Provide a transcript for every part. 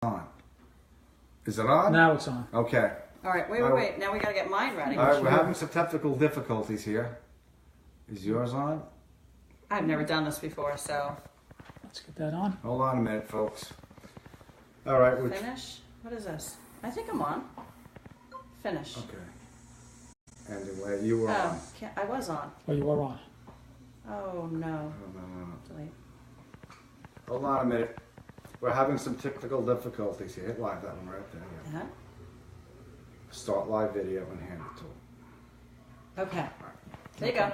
On. Is it on? Now it's on. Okay. All right, wait. Now we got to get mine ready. All right, we're having some technical difficulties here. Is yours on? I've never done this before, so. Let's get that on. Hold on a minute, folks. All right. Finish? What is this? I think I'm on. Finish. Okay. Anyway, you were on. I was on. Oh, you are on. Oh, no. No. Delete. Hold on a minute. We're having some technical difficulties here. Hit live, that one right there. Yeah. Uh-huh. Start live video and hand it to him. Okay. There you go.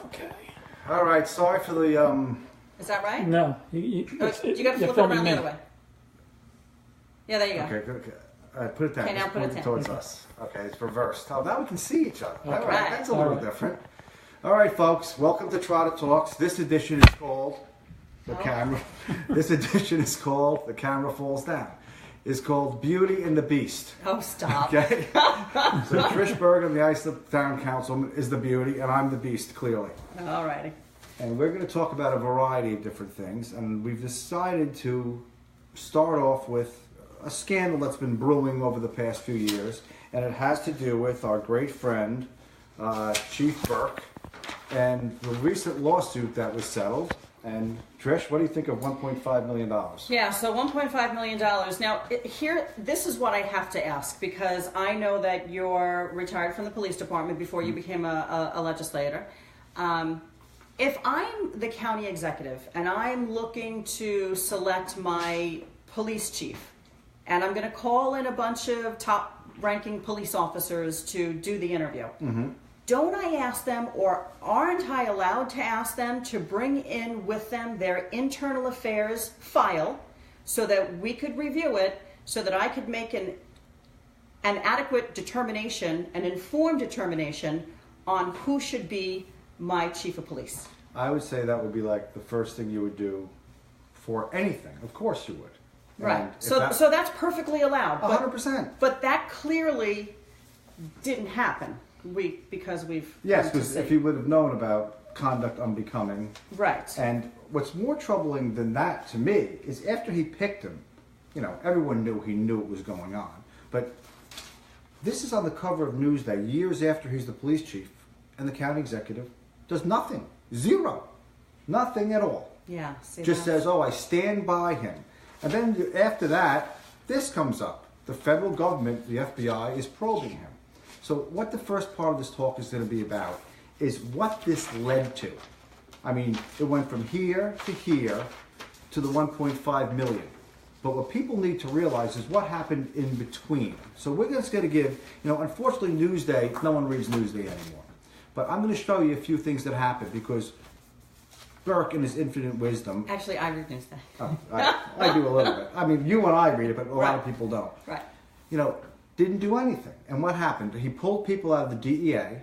Okay. All right. Sorry for the Is that right? No. You got to flip it around the other way. Yeah, there you go. Okay, good. Put it down. Okay, now Just put it point down. towards us. Okay, it's reversed. Oh, now we can see each other. Okay. All right, that's a All little right. different. All right, folks. Welcome to Trotta Talks. This edition is called the camera. This edition is called The Camera Falls Down. It's called Beauty and the Beast. Oh, stop. Okay. So Trish Bergin, the Islip Town Councilwoman, is the beauty, and I'm the beast, clearly. All righty. And we're going to talk about a variety of different things, and we've decided to start off with a scandal that's been brewing over the past few years, and it has to do with our great friend, Chief Burke, and the recent lawsuit that was settled. And Trish, what do you think of $1.5 million? Yeah, so $1.5 million. Now, this is what I have to ask, because I know that you're retired from the police department before you became a legislator. If I'm the county executive and I'm looking to select my police chief, and I'm going to call in a bunch of top-ranking police officers to do the interview, don't I ask them, or aren't I allowed to ask them to bring in with them their internal affairs file so that we could review it, so that I could make an adequate determination, an informed determination on who should be my chief of police? I would say that would be like the first thing you would do for anything. Of course you would. Right. So that's perfectly allowed. 100%. But that clearly didn't happen. Because we've... Yes, because if he would have known about conduct unbecoming. Right. And what's more troubling than that to me is after he picked him, everyone knew it was going on. But this is on the cover of Newsday years after he's the police chief, and the county executive does nothing. Zero. Nothing at all. Yeah. Just says, oh, I stand by him. And then after that, this comes up. The federal government, the FBI, is probing him. So what the first part of this talk is going to be about is what this led to. I mean, it went from here to the 1.5 million. But what people need to realize is what happened in between. So we're just going to give, unfortunately Newsday, no one reads Newsday anymore. But I'm going to show you a few things that happened because Burke, in his infinite wisdom... Actually, I read Newsday. Oh, I do a little bit. I mean, you and I read it, but a lot of people don't. Right. Didn't do anything. And what happened? He pulled people out of the DEA.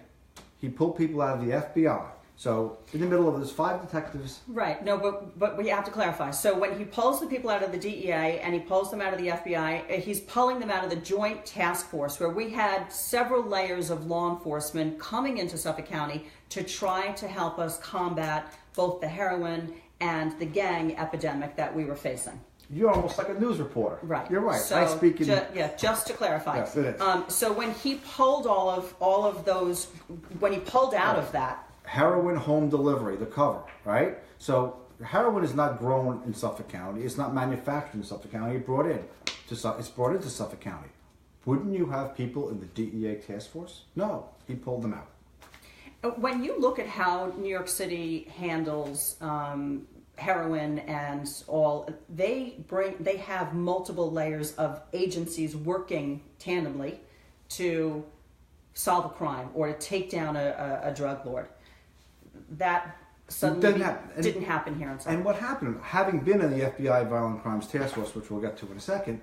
He pulled people out of the FBI. So in the middle of this, 5 detectives. Right. No, but we have to clarify. So when he pulls the people out of the DEA and he pulls them out of the FBI, he's pulling them out of the Joint Task Force, where we had several layers of law enforcement coming into Suffolk County to try to help us combat both the heroin and the gang epidemic that we were facing. You're almost like a news reporter. Right. You're right. So, I speak in... just to clarify. Yes, it is. So when he pulled all of those, when he pulled out of that... Heroin home delivery, the cover, right? So heroin is not grown in Suffolk County. It's not manufactured in Suffolk County. It's brought into Suffolk County. Wouldn't you have people in the DEA task force? No. He pulled them out. When you look at how New York City handles... heroin and all, they have multiple layers of agencies working tandemly to solve a crime or to take down a drug lord. That suddenly didn't happen here in Suffolk. And what happened, having been in the FBI Violent Crimes Task Force, which we'll get to in a second,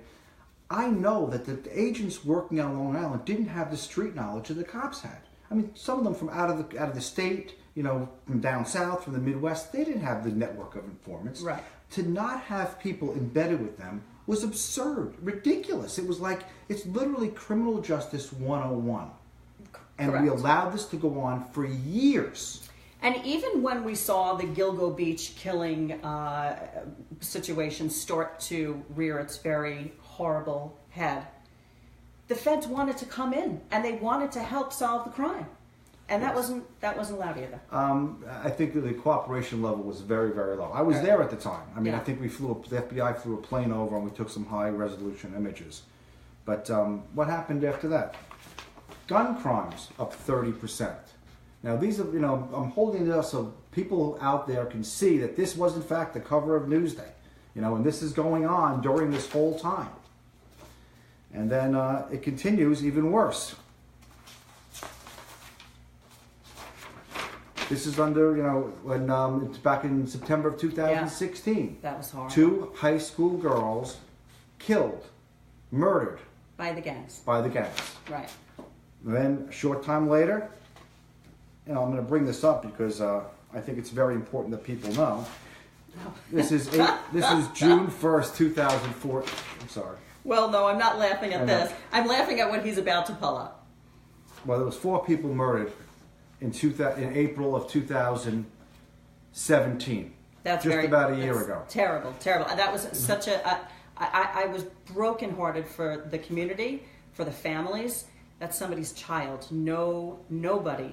I know that the agents working on Long Island didn't have the street knowledge that the cops had. I mean, some of them from out of the state, from down south, from the Midwest, they didn't have the network of informants. Right. To not have people embedded with them was absurd, ridiculous. It was like, it's literally criminal justice 101. And Correct. we allowed this to go on for years. And even when we saw the Gilgo Beach killing situation start to rear its very horrible head, the feds wanted to come in and they wanted to help solve the crime, and that wasn't allowed either. I think that the cooperation level was very, very low. I was there at the time. I mean, Yeah. I think the FBI flew a plane over and we took some high resolution images. But what happened after that? Gun crimes up 30%. Now these are, I'm holding this so people out there can see that this was in fact the cover of Newsday, and this is going on during this whole time. And then it continues even worse. This is under, when it's back in September of 2016. That was horrible. 2 high school girls killed, murdered By the gangs. Right. And then a short time later, I'm going to bring this up because I think it's very important that people know. This is June 1st, 2004. I'm sorry. Well, no, I'm not laughing at this. I'm laughing at what he's about to pull up. Well, there was 4 people murdered in April of 2017. That's just about a year ago. Terrible. That was such I was brokenhearted for the community, for the families. That's somebody's child. Nobody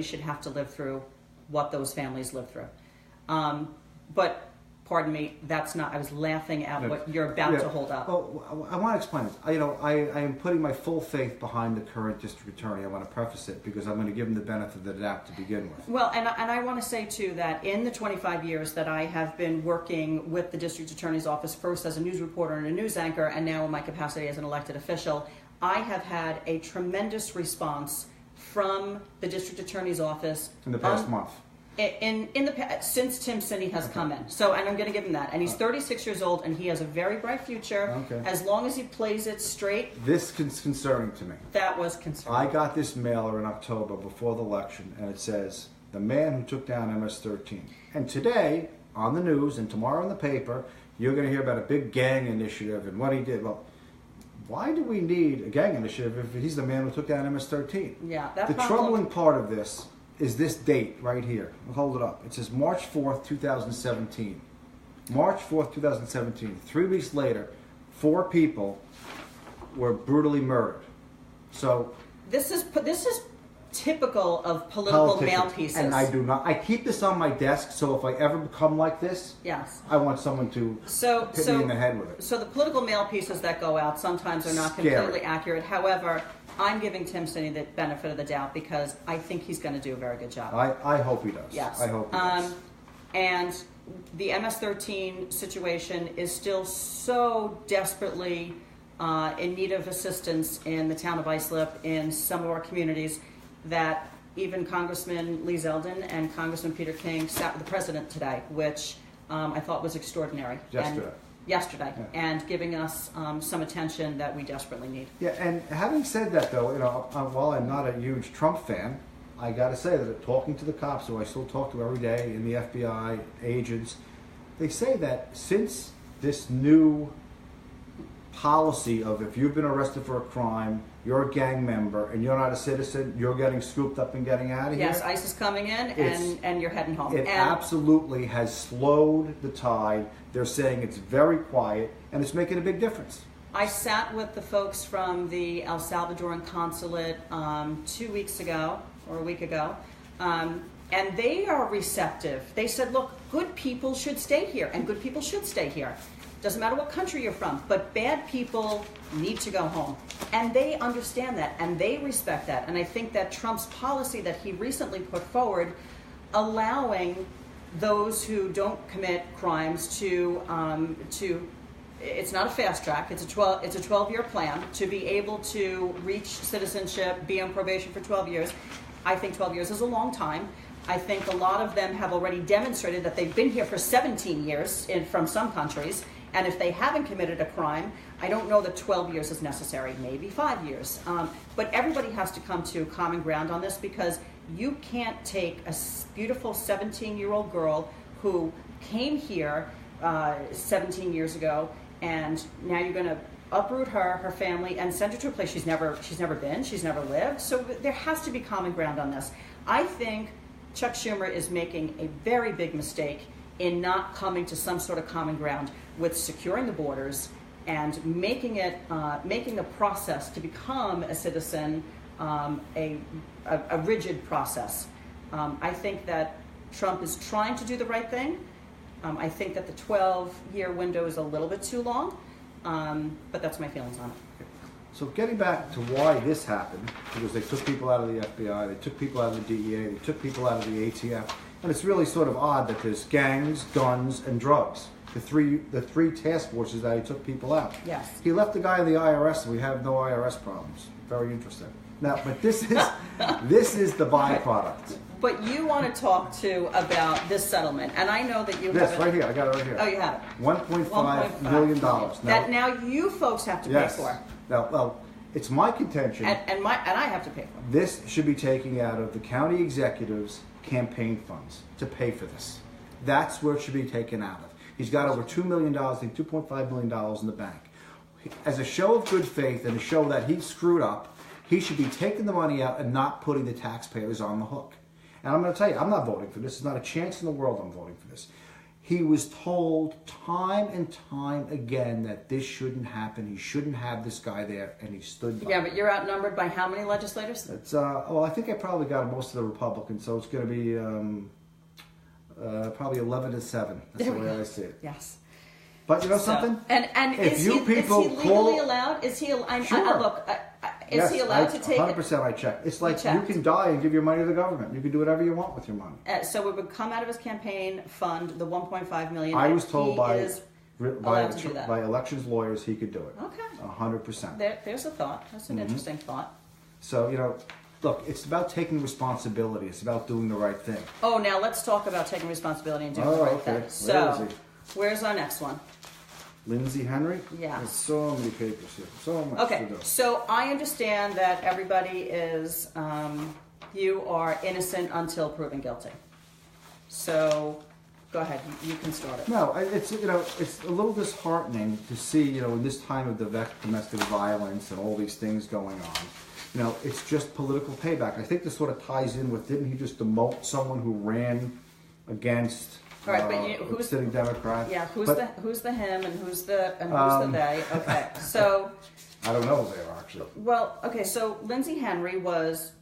should have to live through what those families live through. But pardon me, that's not. I was laughing at what you're about to hold up. Well, I want to explain this. I am putting my full faith behind the current district attorney. I want to preface it because I'm going to give him the benefit of the doubt to begin with. Well, and I want to say too that in the 25 years that I have been working with the district attorney's office, first as a news reporter and a news anchor, and now in my capacity as an elected official, I have had a tremendous response from the district attorney's office In the past month. Since Tim Sinney has come in. So, and I'm going to give him that. And he's 36 years old, and he has a very bright future. Okay. As long as he plays it straight. This is concerning to me. That was concerning. I got this mailer in October before the election, and it says, the man who took down MS-13. And today, on the news, and tomorrow in the paper, you're going to hear about a big gang initiative and what he did. Well, why do we need a gang initiative if he's the man who took down MS-13? Yeah, that The problem. troubling part of this is this date right here. I'll hold it up. It says March 4th, 2017. March 4th, 2017. 3 weeks later, 4 people were brutally murdered. So This is typical of political mouthpieces. And I do not. I keep this on my desk, so if I ever become like this, Yes. I want someone to hit me in the head with it. So the political mailpieces that go out sometimes are not Scary. completely accurate. However, I'm giving Tim Sinney the benefit of the doubt because I think he's going to do a very good job. I hope he does. Yes. I hope he does. And the MS-13 situation is still so desperately in need of assistance in the town of Islip, in some of our communities, that even Congressman Lee Zeldin and Congressman Peter King sat with the president today, which I thought was extraordinary. Yesterday, Yeah. and giving us some attention that we desperately need. Yeah, and having said that, though, while I'm not a huge Trump fan, I got to say that talking to the cops, who I still talk to every day, in the FBI, agents, they say that since this new policy of if you've been arrested for a crime, you're a gang member, and you're not a citizen, you're getting scooped up and getting out of here. Yes, ICE is coming in, and you're heading home. It absolutely has slowed the tide. They're saying it's very quiet, and it's making a big difference. I sat with the folks from the El Salvadoran consulate 2 weeks ago, or a week ago, and they are receptive. They said, look, good people should stay here, and good people should stay here. Doesn't matter what country you're from, but bad people need to go home. And they understand that, and they respect that. And I think that Trump's policy that he recently put forward, allowing those who don't commit crimes to it's not a fast track, it's a 12-year plan to be able to reach citizenship, be on probation for 12 years. I think 12 years is a long time. I think a lot of them have already demonstrated that they've been here for 17 years from some countries. And if they haven't committed a crime, I don't know that 12 years is necessary, maybe 5 years. But everybody has to come to common ground on this, because you can't take a beautiful 17-year-old girl who came here 17 years ago, and now you're going to uproot her family, and send her to a place she's never been, she's never lived. So there has to be common ground on this. I think Chuck Schumer is making a very big mistake in not coming to some sort of common ground with securing the borders and making the process to become a citizen a rigid process. I think that Trump is trying to do the right thing. I think that the 12-year window is a little bit too long, but that's my feelings on it. So getting back to why this happened, because they took people out of the FBI, they took people out of the DEA, they took people out of the ATF, and it's really sort of odd that there's gangs, guns, and drugs. The three task forces that he took people out. Yes. He left the guy in the IRS, and we have no IRS problems. Very interesting. Now, but this is the byproduct. But you want to talk about this settlement, and I know that you have it right here. I got it right here. Oh, you have it. $1.5 million. Now you folks have to pay for. Now, it's my contention, and I have to pay for. This should be taken out of the county executive's campaign funds to pay for this. That's where it should be taken out of. He's got over $2 million, I think $2.5 million in the bank. As a show of good faith and a show that he screwed up, he should be taking the money out and not putting the taxpayers on the hook. And I'm going to tell you, I'm not voting for this. There's not a chance in the world I'm voting for this. He was told time and time again that this shouldn't happen. He shouldn't have this guy there, and he stood by. Yeah, but you're outnumbered by how many legislators? It's well, I think I probably got most of the Republicans, so it's going to be probably 11-7. That's the way I see it. Yes. But you know something? And if is you he legally allowed? Is he? Sure. Look, is he allowed to take? 100%. I checked. It's like you can die and give your money to the government. You can do whatever you want with your money. So it would come out of his campaign fund, the $1.5 million. I was told by by elections lawyers he could do it. Okay. 100%. There's a thought. That's an interesting thought. So look, it's about taking responsibility. It's about doing the right thing. Oh, now let's talk about taking responsibility and doing the right thing. So, where's our next one? Lindsey Henry? Yeah. There's so many papers here. So much to do. So I understand that everybody is, you are innocent until proven guilty. So go ahead, you can start it. No, it's it's a little disheartening to see in this time of domestic violence and all these things going on. It's just political payback. I think this sort of ties in with, didn't he just demote someone who ran against? All right, but who's sitting Democrat? Yeah, who's the him and who's the they? Okay, so I don't know who they are actually. Well, okay, so Lindsey Henry was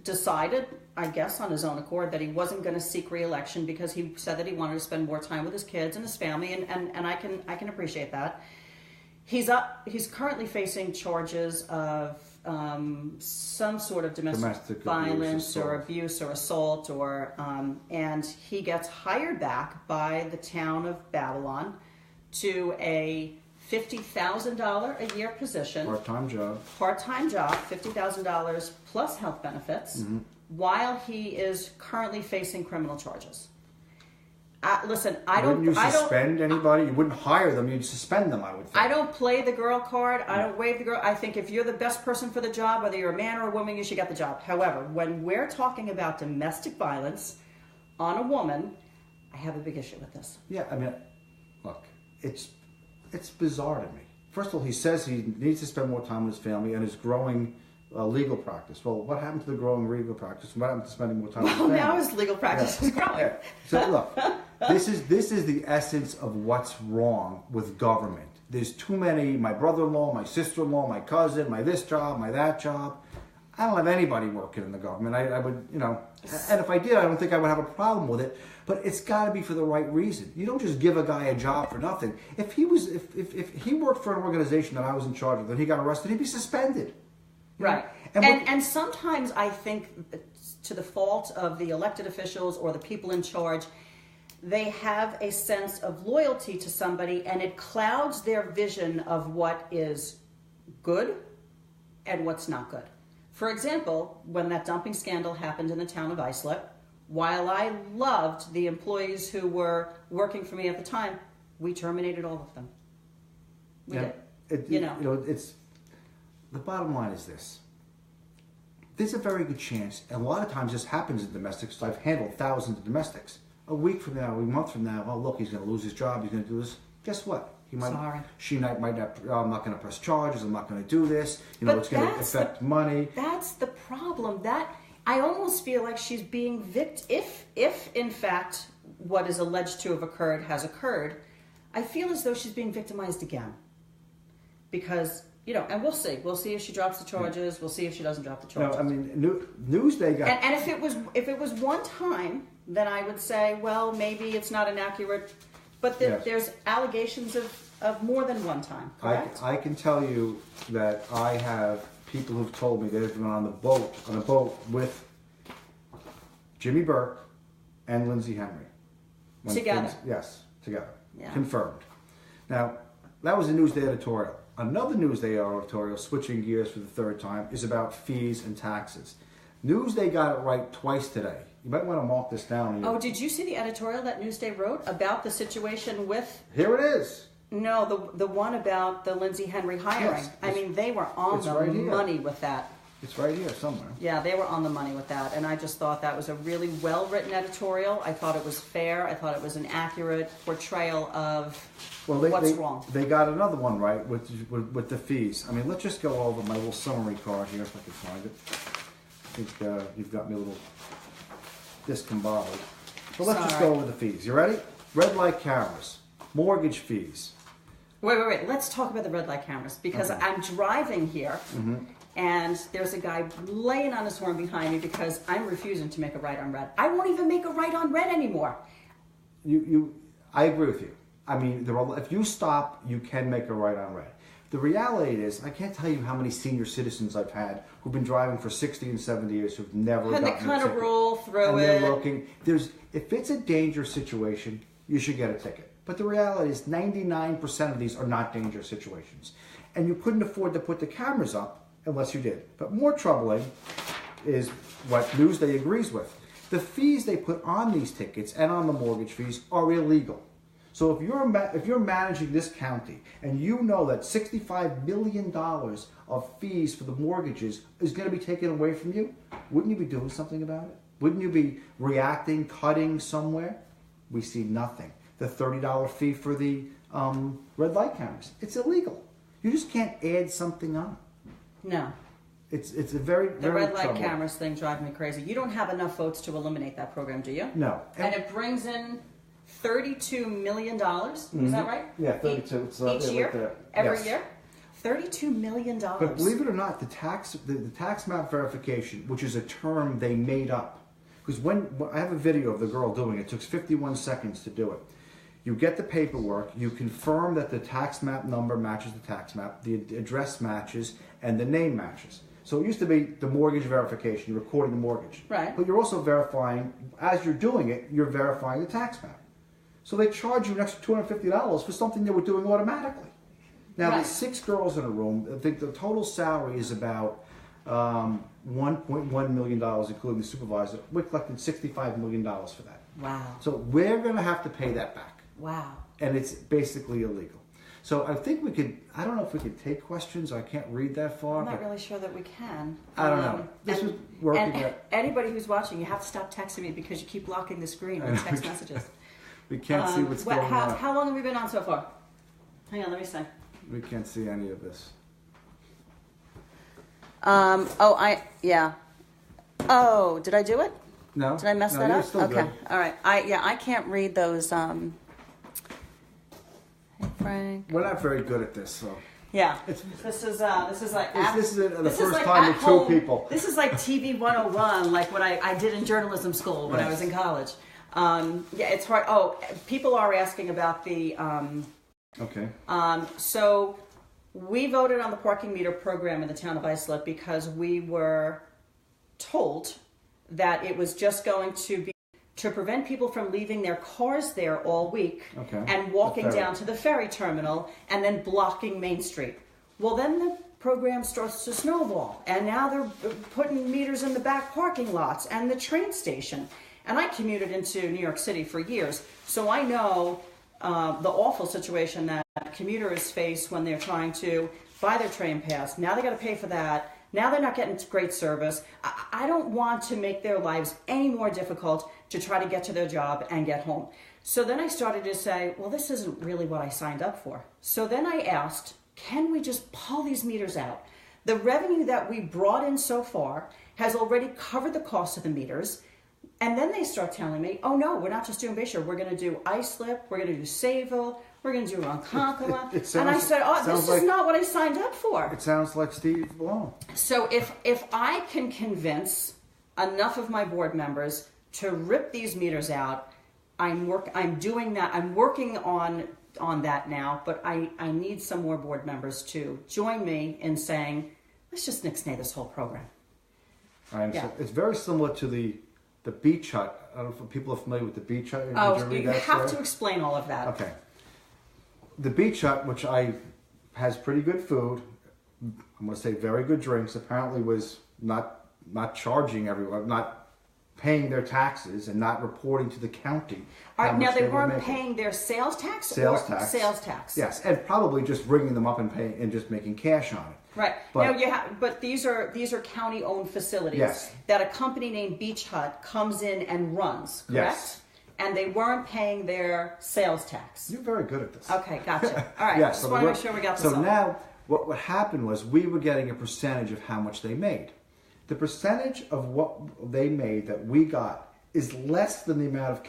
decided, I guess, on his own accord that he wasn't going to seek re-election because he said that he wanted to spend more time with his kids and his family, and I can appreciate that. He's currently facing charges of some sort of domestic violence or abuse or assault, and he gets hired back by the town of Babylon to a $50,000 a year position. Part-time job, $50,000 plus health benefits, while he is currently facing criminal charges. Listen, Wouldn't you suspend anybody? You wouldn't hire them. You'd suspend them, I would think. I don't play the girl card. I don't wave the girl. I think if you're the best person for the job, whether you're a man or a woman, you should get the job. However, when we're talking about domestic violence on a woman, I have a big issue with this. Yeah, I mean, look, it's bizarre to me. First of all, he says he needs to spend more time with his family and his growing legal practice. Well, what happened to the growing legal practice? What happened to spending more time with his family? Well, now his legal practice is growing. Yeah. So look, this is the essence of what's wrong with government. There's too many, my brother-in-law, my sister-in-law, my cousin, my this job, my that job. I don't have anybody working in the government. I would, and if I did, I don't think I would have a problem with it. But it's got to be for the right reason. You don't just give a guy a job for nothing. If he worked for an organization that I was in charge of, and he got arrested, he'd be suspended. Right. And sometimes I think, to the fault of the elected officials or the people in charge, they have a sense of loyalty to somebody, and it clouds their vision of what is good and what's not good. For example, when that dumping scandal happened in the town of Islip, while I loved the employees who were working for me at the time, we terminated all of them. We did. It's the bottom line is this. There's a very good chance, and a lot of times this happens in domestics. I've handled thousands of domestics. A week from now, a month from now, oh look, he's going to lose his job. He's going to do this. Guess what? She might not. I'm not going to press charges. I'm not going to do this. It's going to affect money. That's the problem. I almost feel like she's being if in fact what is alleged to have occurred has occurred, I feel as though she's being victimized again. Because, and we'll see. We'll see if she drops the charges. We'll see if she doesn't drop the charges. No, I mean, Newsday got... And if it was one time, then I would say, well, maybe it's not inaccurate. But there's allegations of more than one time, correct? I can tell you that I have people who've told me they've been on a boat with Jimmy Burke and Lindsey Henry. Together? Yes, together. Yeah. Confirmed. Now, that was a Newsday editorial. Another Newsday editorial, switching gears for the third time, is about fees and taxes. Newsday got it right twice today. You might want to mark this down. Oh, did you see the editorial that Newsday wrote about the situation with... Here it is. No, the one about the Lindsey Henry hiring. Yes, I mean, they were on the money with that. It's right here somewhere. Yeah, they were on the money with that. And I just thought that was a really well-written editorial. I thought it was fair. I thought it was an accurate portrayal of what's wrong. They got another one right with the fees. I mean, let's just go over my little summary card here if I can find it. I think you've got me a little discombobulated. So let's just go over the fees. You ready? Red light cameras, mortgage fees. Wait. Let's talk about the red light cameras because I'm driving here and there's a guy laying on his horn behind me because I'm refusing to make a right on red. I won't even make a right on red anymore. I agree with you. I mean, if you stop, you can make a right on red. The reality is, I can't tell you how many senior citizens I've had who've been driving for 60 and 70 years who've never gotten a ticket. And they kind of roll through and it. They're looking. If it's a dangerous situation, you should get a ticket. But the reality is 99% of these are not dangerous situations. And you couldn't afford to put the cameras up unless you did. But more troubling is what Newsday agrees with. The fees they put on these tickets and on the mortgage fees are illegal. So if you're managing this county and you know that $65 million of fees for the mortgages is going to be taken away from you, wouldn't you be doing something about it? Wouldn't you be reacting, cutting somewhere? We see nothing. The $30 fee for the red light cameras, it's illegal. You just can't add something on. No. It's a very, the very red light troubling. cameras thing drives me crazy. You don't have enough votes to eliminate that program, do you? No. And it brings in $32 million. Is that right? Yeah, 32. Each year? Right Every year? $32 million. But believe it or not, the tax map verification, which is a term they made up, because when I have a video of the girl doing it, it took 51 seconds to do it. You get the paperwork, you confirm that the tax map number matches the tax map, the address matches, and the name matches. So it used to be the mortgage verification, you're recording the mortgage. Right. But you're also verifying, as you're doing it, you're verifying the tax map. So they charge you an extra $250 for something they were doing automatically. Now, there's 6 girls in a room. I think the total salary is about $1.1 million, including the supervisor. We collected $65 million for that. Wow. So we're going to have to pay that back. Wow. And it's basically illegal. So I think we could, I don't know if we could take questions. I can't read that far. I'm not really sure that we can. I don't know. This was working. And anybody who's watching, you have to stop texting me because you keep blocking the screen with text messages. We can't see what's going on. How long have we been on so far? Hang on, let me see. We can't see any of this. Oh, did I do it? No. Did I mess that you're up? Still Okay. Good. All right. I can't read those. Hey, Frank. We're not very good at this, so. Yeah. This is like this is the first like time with home, 2 people. This is like TV 101, like what I did in journalism school when I was in college. It's hard. Oh, people are asking about the. Okay. So we voted on the parking meter program in the town of Islip because we were told that it was just going to be to prevent people from leaving their cars there all week and walking down to the ferry terminal and then blocking Main Street. Well, then the program starts to snowball, and now they're putting meters in the back parking lots and the train station. And I commuted into New York City for years, so I know the awful situation that commuters face when they're trying to buy their train pass. Now they got to pay for that. Now they're not getting great service. I don't want to make their lives any more difficult to try to get to their job and get home. So then I started to say, well, this isn't really what I signed up for. So then I asked, can we just pull these meters out? The revenue that we brought in so far has already covered the cost of the meters. And then they start telling me, oh no, we're not just doing Bayshore. We're going to do Islip, we're going to do Sayville, we're going to do Ronkonkoma. And I said, oh, this is not what I signed up for. It sounds like Steve Malone. So if I can convince enough of my board members to rip these meters out, I'm doing that. I'm working on that now, but I need some more board members to join me in saying, let's just nix-nay this whole program. Yeah. It's very similar to the beach hut. I don't know if people are familiar with the beach hut. You have to explain all of that. Okay. The beach hut, which has pretty good food, I'm going to say very good drinks, apparently was not charging everyone, not paying their taxes and not reporting to the county. Now they weren't paying their sales tax? Sales tax. Yes, and probably just ringing them up and paying and just making cash on it. Right. But these are county-owned facilities that a company named Beach Hut comes in and runs, correct? Yes. And they weren't paying their sales tax. You're very good at this. Okay, gotcha. All right. Yes, just want to make sure we got this So now, what happened was we were getting a percentage of how much they made. The percentage of what they made that we got is less than the amount of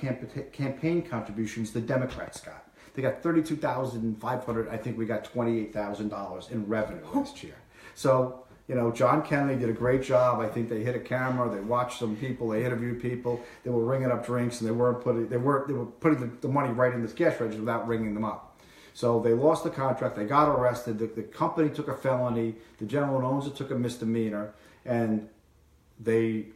campaign contributions the Democrats got. They got $32,500. I think we got $28,000 in revenue last year. So, John Kennedy did a great job. I think they hit a camera. They watched some people. They interviewed people. They were ringing up drinks, and they were putting the money right in the cash register without ringing them up. So they lost the contract. They got arrested. The company took a felony. The gentleman who owns it took a misdemeanor. And they,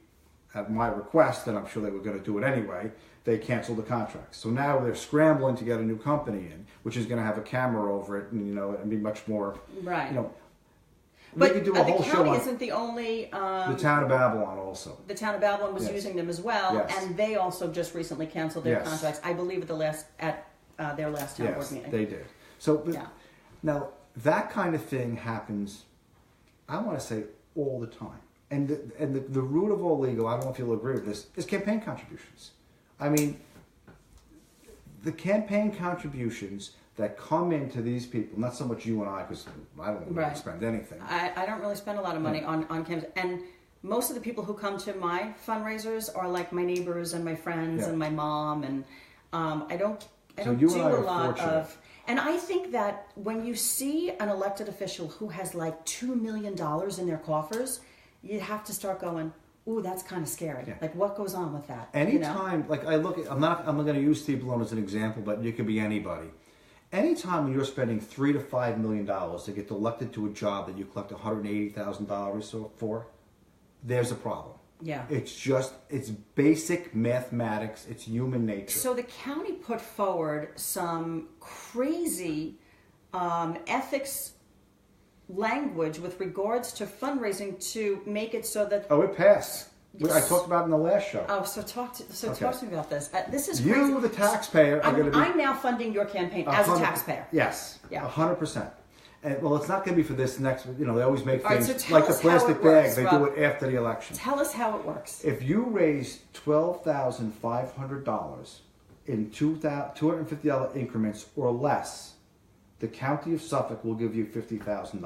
at my request, and I'm sure they were going to do it anyway, they canceled the contract. So now they're scrambling to get a new company in, which is going to have a camera over it, and and be much more right. We could do a whole show on. The county isn't the only. The town of Babylon also. The town of Babylon was using them as well, and they also just recently canceled their contracts. I believe at their last town board meeting. They did. So now that kind of thing happens. I want to say all the time, and the root of all legal. I don't know if you'll agree with this. Is campaign contributions. I mean, the campaign contributions that come into these people, not so much you and I, because I don't really spend anything. I don't really spend a lot of money on campaigns. And most of the people who come to my fundraisers are like my neighbors and my friends and my mom. And I don't do a lot of... And I think that when you see an elected official who has like $2 million in their coffers, you have to start going, ooh, that's kind of scary. Yeah. Like, what goes on with that? Anytime, like I look at, I'm not going to use Steve Malone as an example, but it could be anybody. Anytime you're spending $3 to $5 million to get elected to a job that you collect $180,000 for, there's a problem. Yeah. It's basic mathematics. It's human nature. So the county put forward some crazy ethics language with regards to fundraising to make it so that... Oh, it passed. I talked about it in the last show. Oh, so talk to me about this. This is crazy. You, the taxpayer, are going to be... I'm now funding your campaign as a taxpayer. Yes. Yeah. 100%. And, well, it's not going to be for this next... they always make things like the plastic bag. They do it after the election. Tell us how it works. If you raise $12,500 in $250 increments or less, the county of Suffolk will give you $50,000.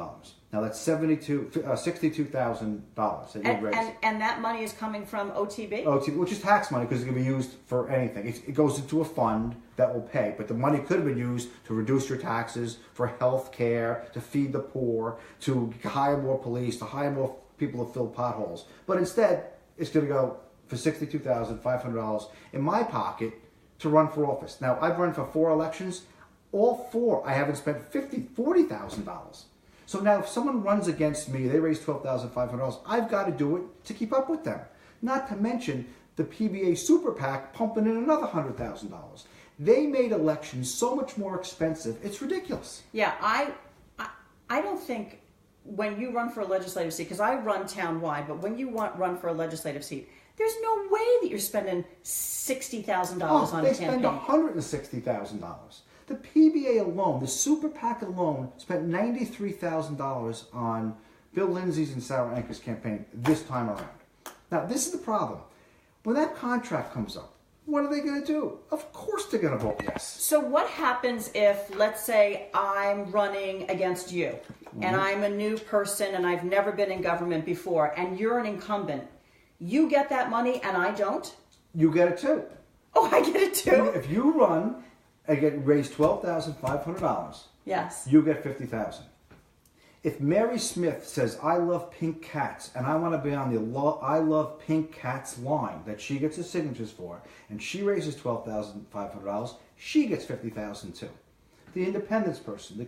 Now that's $62,000 that you raise. And that money is coming from OTB? OTB, which is tax money because it can be used for anything. It goes into a fund that will pay, but the money could have been used to reduce your taxes, for health care, to feed the poor, to hire more police, to hire more people to fill potholes. But instead, it's going to go for $62,500 in my pocket to run for office. Now, I've run for 4 elections. All 4, I haven't spent $40,000. So now if someone runs against me, they raise $12,500, I've got to do it to keep up with them. Not to mention the PBA Super PAC pumping in another $100,000. They made elections so much more expensive, it's ridiculous. Yeah, I don't think when you run for a legislative seat, because I run town-wide, but when you run for a legislative seat, there's no way that you're spending $60,000 on a campaign. They spend $160,000. The PBA alone, the Super PAC alone, spent $93,000 on Bill Lindsey's and Sarah Anker's campaign this time around. Now, this is the problem. When that contract comes up, what are they going to do? Of course they're going to vote yes. So what happens if, let's say, I'm running against you, and I'm a new person, and I've never been in government before, and you're an incumbent? You get that money, and I don't? You get it too. Oh, I get it too? If you run and raise $12,500, Yes. you get $50,000. If Mary Smith says, I love pink cats, and I want to be on the I love pink cats line that she gets the signatures for, and she raises $12,500, she gets $50,000 too. The independence person, the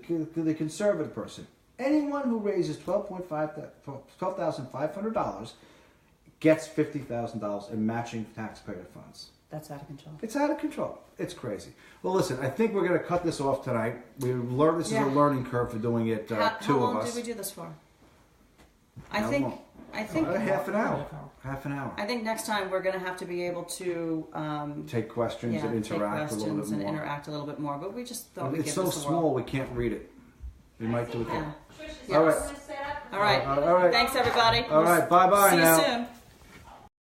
conservative person, anyone who raises $12,500 gets $50,000 in matching taxpayer funds. That's out of control. It's out of control. It's crazy. Well, listen, I think we're going to cut this off tonight. We learned this is a learning curve for doing it, two of us. How long did we do this for? I think half an hour. Half an hour. I think next time we're going to have to be able to take questions and interact a little bit more. Interact a little bit more. But we just thought we'd it's give so this a small whirl. we can't read it. We might do it. Yeah. All right. All right. All right. Thanks, everybody. All right. Bye-bye See now. you soon.